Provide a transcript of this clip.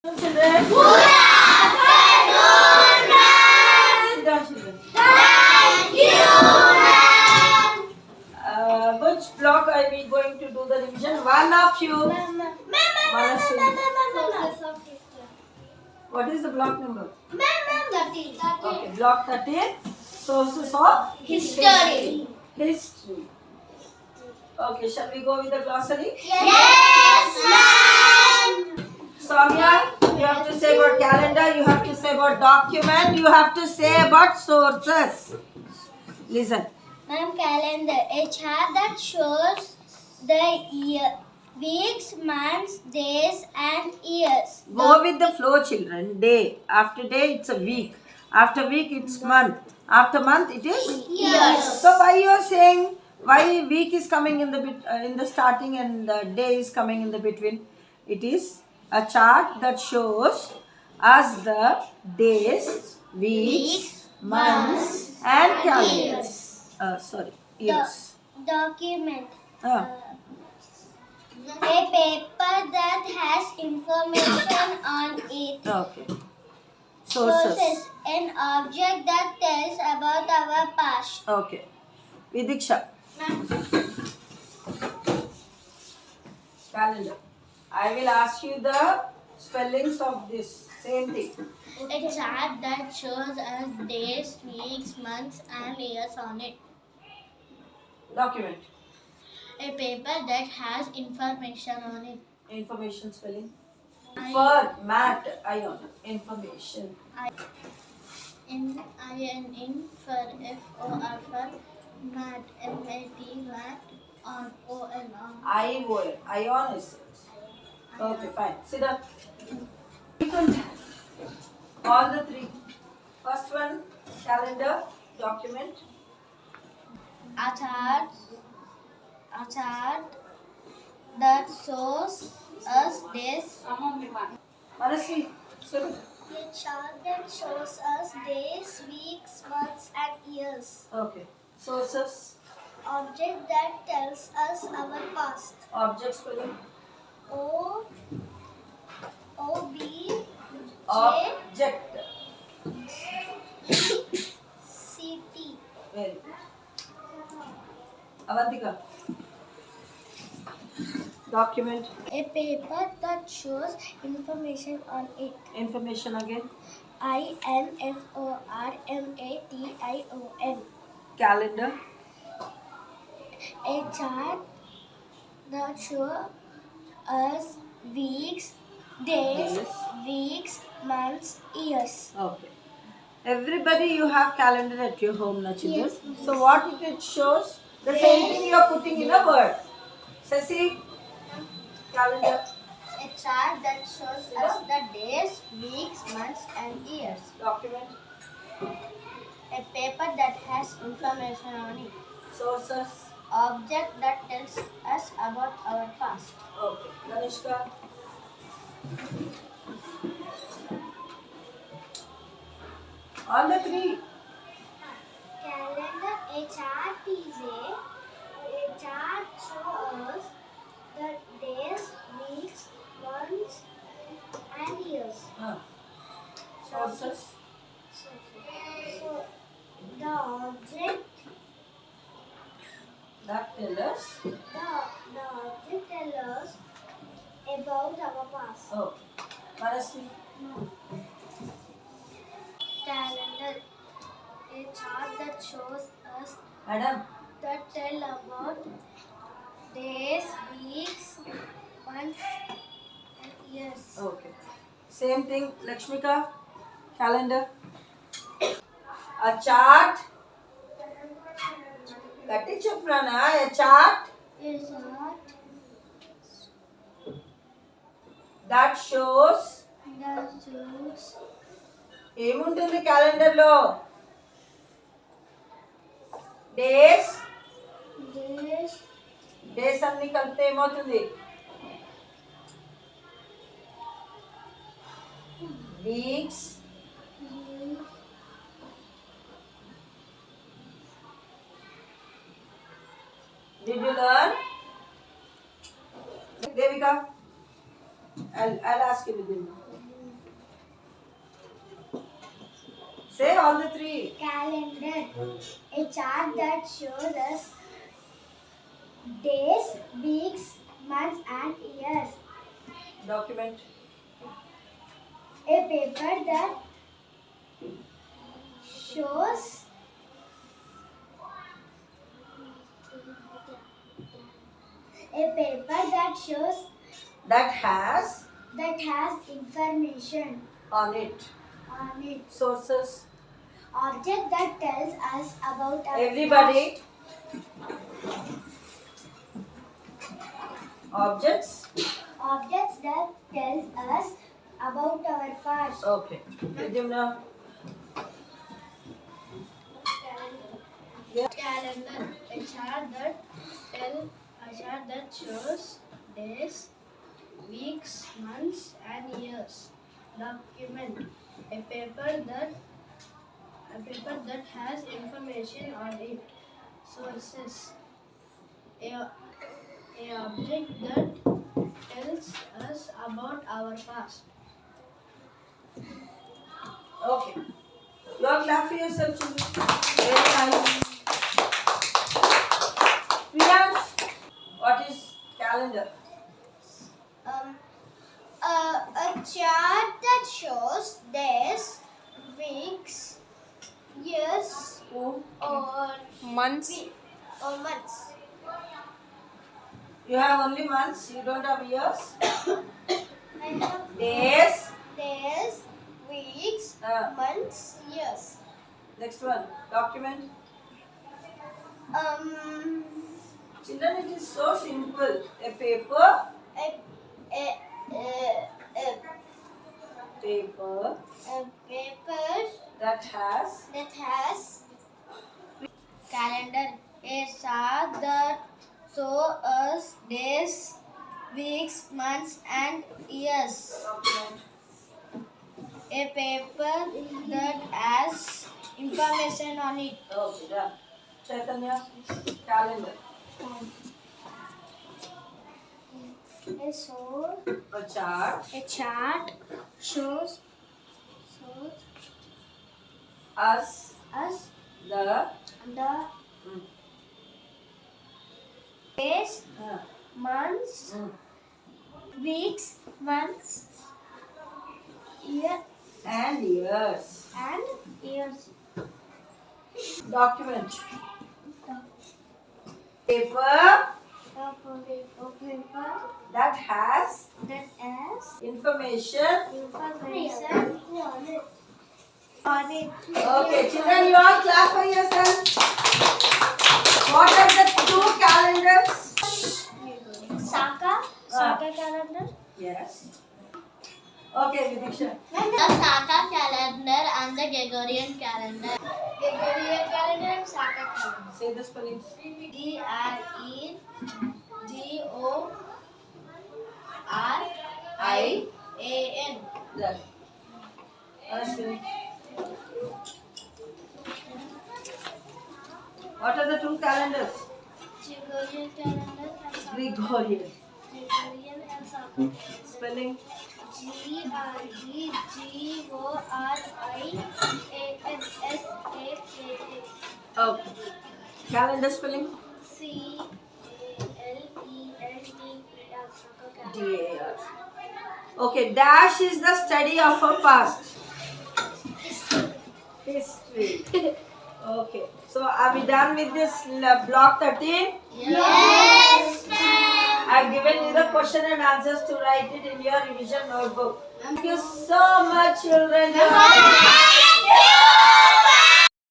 Children. Good afternoon, ma'am. Sit down, children. Thank you, ma'am. Which block are we going to do the revision? One of you. Manasi. What is the block number? 13. Okay, block 13. Sources of History. History. Okay, shall we go with the glossary? Yes, ma'am. Soumya, you have to say about calendar, you have to say about document, you have to say about sources. Listen. Ma'am, calendar, a chart that shows the year, weeks, months, days, and years. Go with the flow, children. Day. After day, it's a week. After week, it's month. After month, it is Years. So why you are saying why week is coming in the starting and the day is coming in the between? It is a chart that shows us the days, weeks, months, and calendars. Years. Document. Ah. A paper that has information on it. Okay. Sources. An object that tells about our past. Okay. Vidiksha. Calendar. I will ask you the spellings of this. Same thing. A chart that shows us days, weeks, months, and years on it. Document. A paper that has information on it. Information spelling. For mat ion. Information. In for FOR for mat, MAT, mat, on ON. ION. Ion is. Okay, fine. Sit up. All the three. First one, calendar, document. A chart that shows us days. Manasi, sit. A chart that shows us days, weeks, months, and years. Okay. Sources, Object that tells us our past. object spelling. O B Object. C T. Very good. Avantika. Document. A paper that shows information on it. Information again. INFORMATION. Calendar. A chart that shows us weeks, days, weeks, months, years. Okay. Everybody, you have calendar at your home, na children? Yes. So what it shows? The same thing you are putting in a word. Sasi, calendar. A chart that shows us the days, weeks, months, and years. Document. A paper that has information on it. Sources. Object that tells us about our past. Okay. Ganishka. All the three. Calendar. A chart is a chart shows the days, weeks, months, and years. Sources. So the object That tell us. the object tells us about our past. Oh. Manasi. Calendar. A chart that shows us Madam. that tell about days, weeks, months, and years. Okay. Same thing, Lakshmika. Calendar. A chart. That is Chaprana. A chart A chart that shows. that shows ఏముంటుంది క్యాలెండర్లో? Days. days, days అన్ని కలిపితే ఏమవుతుంది? Weeks. Did you learn? Devika, I'll ask you within. Say all the three. Calendar. A chart that shows us days, weeks, months, and years. Document. A paper that shows That has information on it. on it. Sources. Object that tells us about our Everybody. Objects. past. Objects that tells us about our past. Okay. Pradyumna. Yeah. Calendar. A chart that shows days, weeks, months, and years. Document. A paper that has information on it. Sources. A object that tells us about our past. Okay. You all clap for yourself, children. Very nice. Priyansh, what is calendar? A chart that shows days, weeks, years, or Months. or months. You have only months, you don't have years. I have Days. days, weeks, months, years. Next one. Document. Children, it is so simple. A paper. A Paper paper that has that has calendar. A chart that shows us days, weeks, months, and years. document. A paper that has information on it. Okay, done. Chaitanya, calendar. A chart. A chart shows Us us the the days, uh, months, mm, weeks, months, year, and years. and years. Document. Paper A paper that has that has information. information on it. Okay, children, you all clap for yourself. What are the two calendars? Saka calendar. Yes. Okay, Vidisha. The Saka calendar and the Gregorian calendar. Gregorian calendar and Saka calendar. Say the spellings. Gregorian. That. Honestly. What are the two calendars? Gregorian calendar and Saka. Gregorian. Gregorian and Saka. Spelling. Gregorian. Okay. Calendar spelling. DAR. Okay, dash is the study of our past. History. Okay. So are we done with this block 13? Yes, ma'am. I've given you the question and answers to write it in your revision notebook. Thank you so much, children. Bye.